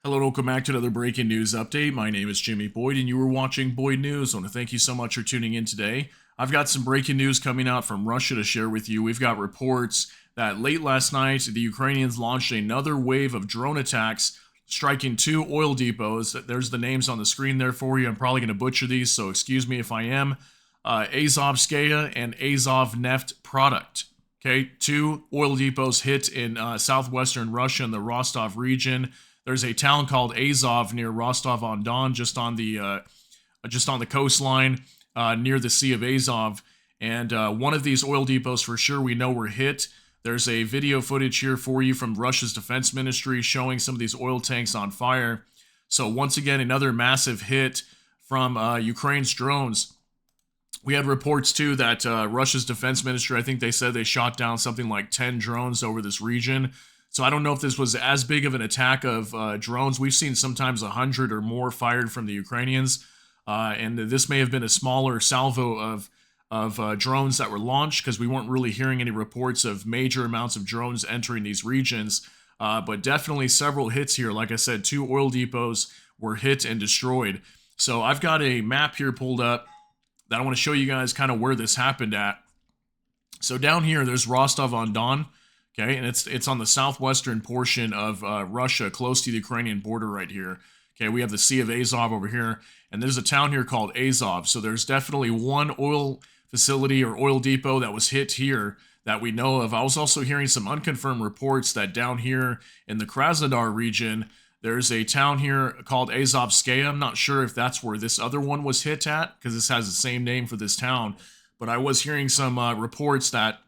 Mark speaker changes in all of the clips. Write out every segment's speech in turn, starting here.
Speaker 1: Hello and welcome back to another breaking news update. My name is Jimmy Boyd and you were watching Boyd News. I want to thank you so much for tuning in today. I've got some breaking news coming out from Russia to share with you. We've got reports that late last night, the Ukrainians launched another wave of drone attacks, striking two oil depots. There's the names on the screen there for you. I'm probably going to butcher these, so excuse me if I am. Azovskaya and Azovnefteprodukt. Okay, two oil depots hit in southwestern Russia in the Rostov region. There's a town called Azov near Rostov-on-Don, just on the coastline near the Sea of Azov. And one of these oil depots for sure we know were hit. There's a video footage here for you from Russia's defense ministry showing some of these oil tanks on fire. So once again, another massive hit from Ukraine's drones. We had reports too that Russia's defense ministry, I think they said they shot down something like 10 drones over this region. So I don't know if this was as big of an attack of drones. We've seen sometimes 100 or more fired from the Ukrainians. And this may have been a smaller salvo of drones that were launched because we weren't really hearing any reports of major amounts of drones entering these regions. But definitely several hits here. Like I said, two oil depots were hit and destroyed. So I've got a map here pulled up that I want to show you guys kind of where this happened at. So down here, there's Rostov-on-Don. Okay, and it's on the southwestern portion of Russia, close to the Ukrainian border right here. Okay, we have the Sea of Azov over here, and there's a town here called Azov. So there's definitely one oil facility or oil depot that was hit here that we know of. I was also hearing some unconfirmed reports that down here in the Krasnodar region, there's a town here called Azovskaya. I'm not sure if that's where this other one was hit at, because this has the same name for this town. But I was hearing some reports that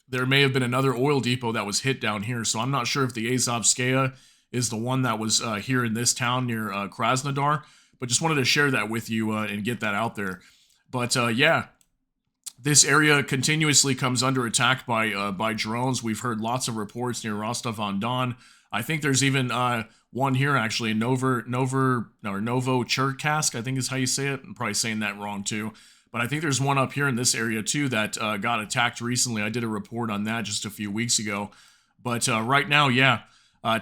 Speaker 1: there may have been another oil depot that was hit down here. So I'm not sure if the Azovskaya is the one that was here in this town near Krasnodar. But just wanted to share that with you and get that out there. But yeah, this area continuously comes under attack by drones. We've heard lots of reports near Rostov-on-Don. I think there's even one here actually in Novocherkassk, I think is how you say it. I'm probably saying that wrong too. But I think there's one up here in this area too that got attacked recently. I did a report on that just a few weeks ago. But right now, yeah,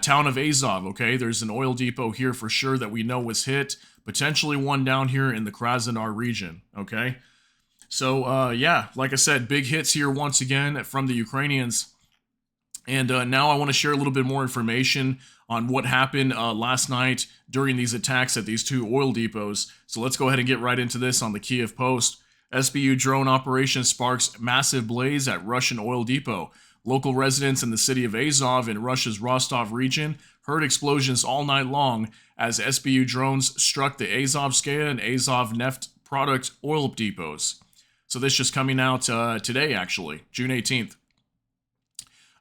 Speaker 1: town of Azov, okay? There's an oil depot here for sure that we know was hit. Potentially one down here in the Krasnodar region, okay? So, yeah, like I said, big hits here once again from the Ukrainians. And now I want to share a little bit more information on what happened last night during these attacks at these two oil depots. So let's go ahead and get right into this on the Kiev Post. SBU drone operation sparks massive blaze at Russian oil depot. Local residents in the city of Azov in Russia's Rostov region heard explosions all night long as SBU drones struck the Azovskaya and Azovnefteprodukt oil depots. So this just coming out today, actually, June 18th.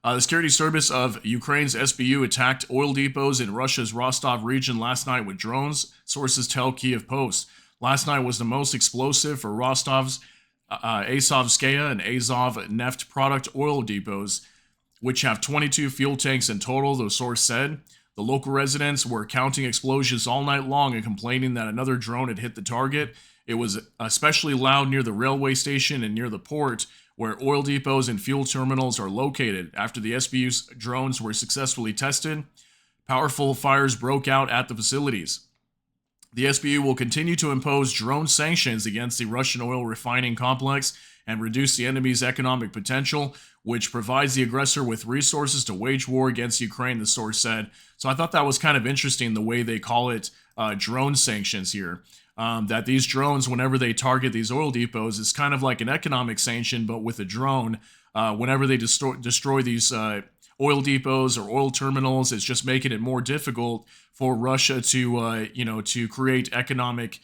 Speaker 1: The security service of Ukraine's SBU attacked oil depots in Russia's Rostov region last night with drones, sources tell Kiev Post. Last night was the most explosive for Rostov's Azovskaya and Azovnefteprodukt oil depots, which have 22 fuel tanks in total, the source said. The local residents were counting explosions all night long and complaining that another drone had hit the target. It was especially loud near the railway station and near the port, where oil depots and fuel terminals are located. After the SBU's drones were successfully tested, powerful fires broke out at the facilities. The SBU will continue to impose drone sanctions against the Russian oil refining complex and reduce the enemy's economic potential, which provides the aggressor with resources to wage war against Ukraine, the source said. So I thought that was kind of interesting, the way they call it drone sanctions here. That these drones, whenever they target these oil depots, is kind of like an economic sanction, but with a drone. Whenever they destroy these oil depots or oil terminals, it's just making it more difficult for Russia to, to create economic,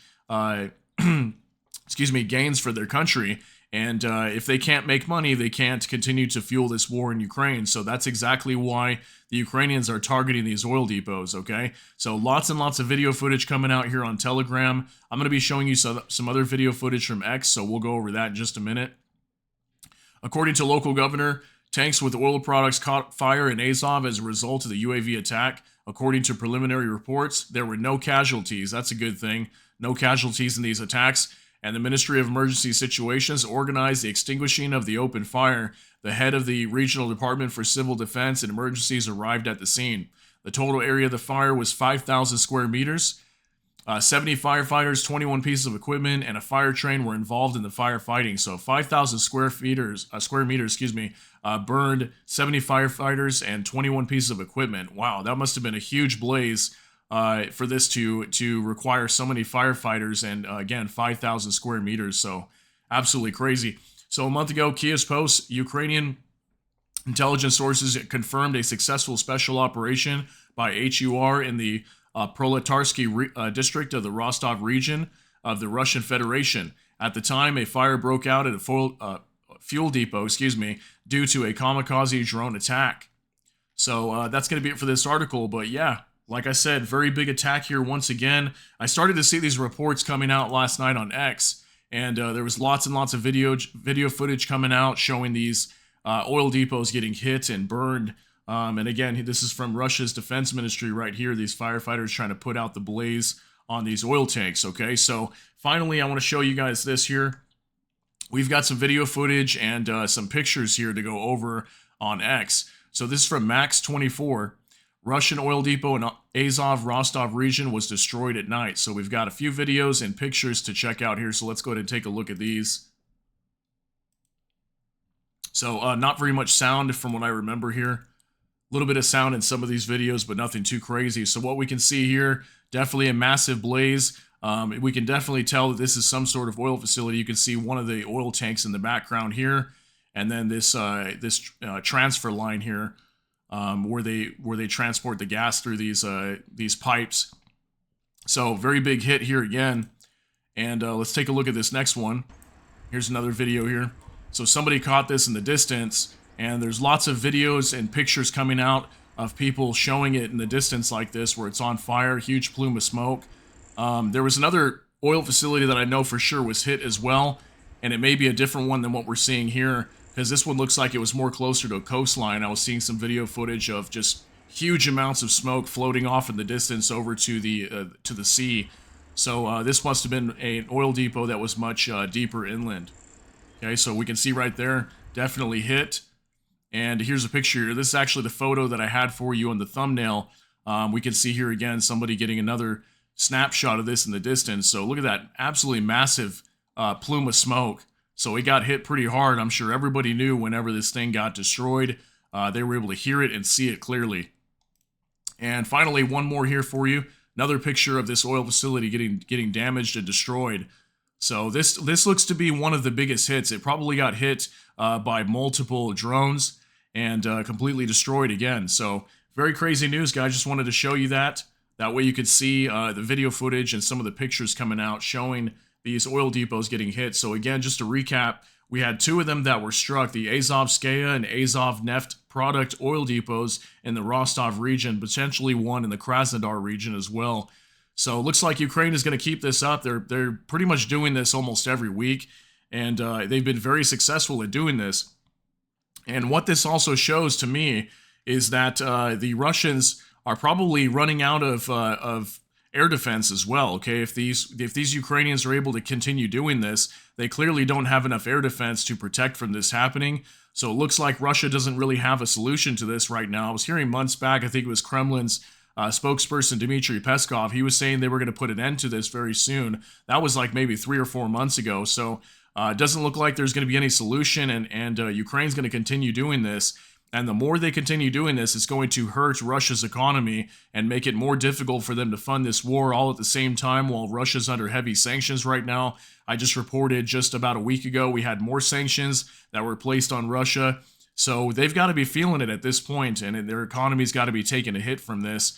Speaker 1: gains for their country. And if they can't make money, they can't continue to fuel this war in Ukraine. So that's exactly why the Ukrainians are targeting these oil depots, okay? So lots and lots of video footage coming out here on Telegram. I'm going to be showing you some other video footage from X, so we'll go over that in just a minute. According to local governor, tanks with oil products caught fire in Azov as a result of the UAV attack. According to preliminary reports, there were no casualties. That's a good thing. No casualties in these attacks. And the Ministry of Emergency Situations organized the extinguishing of the open fire. The head of the Regional Department for Civil Defense and Emergencies arrived at the scene. The total area of the fire was 5,000 square meters. 70 firefighters, 21 pieces of equipment, and a fire train were involved in the firefighting. So 5,000 square meters, burned 70 firefighters and 21 pieces of equipment. Wow, that must have been a huge blaze for this to require so many firefighters and again 5,000 square meters. So absolutely crazy. So a month ago, Kiev's Post, Ukrainian intelligence sources confirmed a successful special operation by HUR in the Proletarsky district of the Rostov region of the Russian Federation. At the time, a fire broke out at a fuel depot, due to a kamikaze drone attack. So that's going to be it for this article. But yeah, like I said, very big attack here once again. I started to see these reports coming out last night on X, and there was lots and lots of video footage coming out showing these oil depots getting hit and burned. And again, this is from Russia's defense ministry right here. These firefighters trying to put out the blaze on these oil tanks, okay? So finally, I want to show you guys this here. We've got some video footage and some pictures here to go over on X. So this is from Max24. Russian oil depot in Azov, Rostov region was destroyed at night. So we've got a few videos and pictures to check out here. So let's go ahead and take a look at these. So not very much sound from what I remember here. A little bit of sound in some of these videos, but nothing too crazy. So what we can see here, definitely a massive blaze. We can definitely tell that this is some sort of oil facility. You can see one of the oil tanks in the background here, and then this transfer line here, where they transport the gas through these pipes. So very big hit here again. And let's take a look at this next one. Here's another video here. So somebody caught this in the distance. And there's lots of videos and pictures coming out of people showing it in the distance like this, where it's on fire, huge plume of smoke. There was another oil facility that I know for sure was hit as well, and it may be a different one than what we're seeing here, because this one looks like it was more closer to a coastline. I was seeing some video footage of just huge amounts of smoke floating off in the distance over to the sea. So this must have been an oil depot that was much deeper inland. Okay, so we can see right there, definitely hit. And here's a picture here. This is actually the photo that I had for you on the thumbnail. We can see here again somebody getting another snapshot of this in the distance. So look at that absolutely massive plume of smoke. So it got hit pretty hard. I'm sure everybody knew whenever this thing got destroyed. They were able to hear it and see it clearly. And finally, one more here for you. Another picture of this oil facility getting damaged and destroyed. So this looks to be one of the biggest hits. It probably got hit by multiple drones and completely destroyed again. So very crazy news, guys. Just wanted to show you that. That way you could see the video footage and some of the pictures coming out showing these oil depots getting hit. So again, just to recap, we had two of them that were struck, the Azovskaya and Azovnefteprodukt oil depots in the Rostov region, potentially one in the Krasnodar region as well. So it looks like Ukraine is going to keep this up. They're pretty much doing this almost every week, and they've been very successful at doing this. And what this also shows to me is that the Russians are probably running out of air defense as well. Okay, if these Ukrainians are able to continue doing this, they clearly don't have enough air defense to protect from this happening. So it looks like Russia doesn't really have a solution to this right now. I was hearing months back, I think it was Kremlin's spokesperson Dmitry Peskov, he was saying they were going to put an end to this very soon. That was like maybe 3 or 4 months ago. So it doesn't look like there's going to be any solution, and Ukraine's going to continue doing this. And the more they continue doing this, it's going to hurt Russia's economy and make it more difficult for them to fund this war all at the same time while Russia's under heavy sanctions right now. I just reported just about a week ago we had more sanctions that were placed on Russia. So they've got to be feeling it at this point, and their economy's got to be taking a hit from this.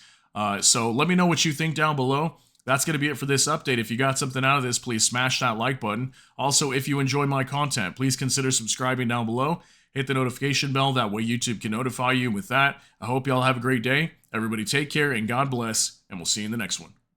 Speaker 1: So let me know what you think down below. That's going to be it for this update. If you got something out of this, please smash that like button. Also, if you enjoy my content, please consider subscribing down below. Hit the notification bell. That way YouTube can notify you. With that, I hope y'all have a great day. Everybody take care and God bless, and we'll see you in the next one.